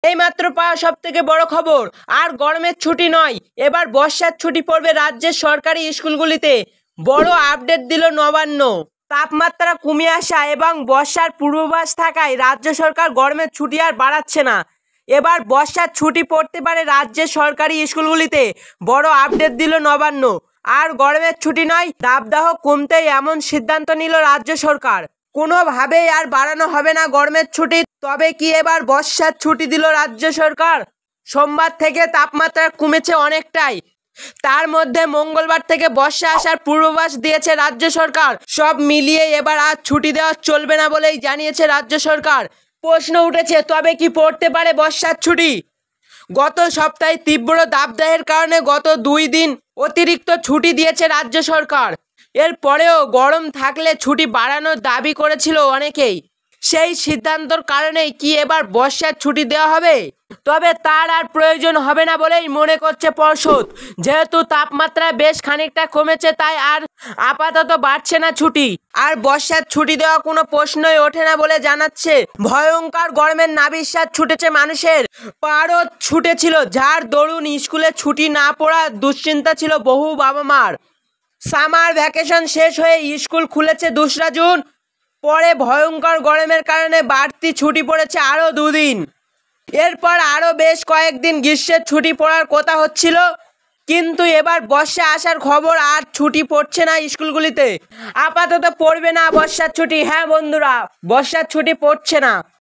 এইমাত্র পাওয়া সব থেকে বড় খবর, আর গরমের ছুটি নয়, এবার বর্ষার ছুটি পড়বে রাজ্যের সরকারি স্কুলগুলিতে। বড় আপডেট দিল নবান্ন। তাপমাত্রা কমে আসা এবং বর্ষার পূর্বাভাস থাকায় রাজ্য সরকার গরমের ছুটি আর বাড়াচ্ছে না। এবার বর্ষার ছুটি পড়তে পারে রাজ্যের সরকারি স্কুলগুলিতে। বড় আপডেট দিল নবান্ন। আর গরমের ছুটি নয়, দাবদাহ কমতেই এমন সিদ্ধান্ত নিল রাজ্য সরকার। কোনোভাবেই আর বাড়ানো হবে না গরমের ছুটি। তবে কি এবার বর্ষার ছুটি দিল রাজ্য সরকার? সোমবার থেকে তাপমাত্রা কমেছে অনেকটাই। তার মধ্যে মঙ্গলবার থেকে বর্ষা আসার পূর্বাভাস দিয়েছে রাজ্য সরকার। সব মিলিয়ে এবার আর ছুটি দেওয়া চলবে না বলেই জানিয়েছে রাজ্য সরকার। প্রশ্ন উঠেছে, তবে কি পড়তে পারে বর্ষার ছুটি? গত সপ্তাহে তীব্র দাবদাহের কারণে গত 2 দিন অতিরিক্ত ছুটি দিয়েছে রাজ্য সরকার। এরপরেও গরম থাকলে ছুটি বাড়ানোর দাবি করেছিল অনেকেই। সেই সিদ্ধান্তর কারণেই কি এবার বর্ষার ছুটি দেওয়া হবে? তবে তার আর প্রয়োজন হবে না বলেই মনে করছে পর্ষদ। যেহেতু তাপমাত্রা বেশ খানিকটা কমেছে, তাই আর আপাতত বাড়ছে না ছুটি। আর বর্ষার ছুটি দেওয়া কোনো প্রশ্নই ওঠে না বলে জানাচ্ছে। ভয়ঙ্কর গরমের নাভিশ্বাস ছুটেছে মানুষের, পারদ ছুটেছিল, যার দরুন স্কুলে ছুটি না পড়ার দুশ্চিন্তা ছিল বহু বাবা মার। সামার ভ্যাকেশন শেষ হয়ে স্কুল খুলেছে 2রা জুন। পরে ভয়ঙ্কর গরমের কারণে বাড়তি ছুটি পড়েছে আরও 2 দিন। এরপর আরও বেশ কয়েকদিন গ্রীষ্মের ছুটি পড়ার কথা হচ্ছিল, কিন্তু এবার বর্ষা আসার খবর, আর ছুটি পড়ছে না স্কুলগুলিতে। আপাতত পড়বে না বর্ষার ছুটি। হ্যাঁ বন্ধুরা, বর্ষার ছুটি পড়ছে না।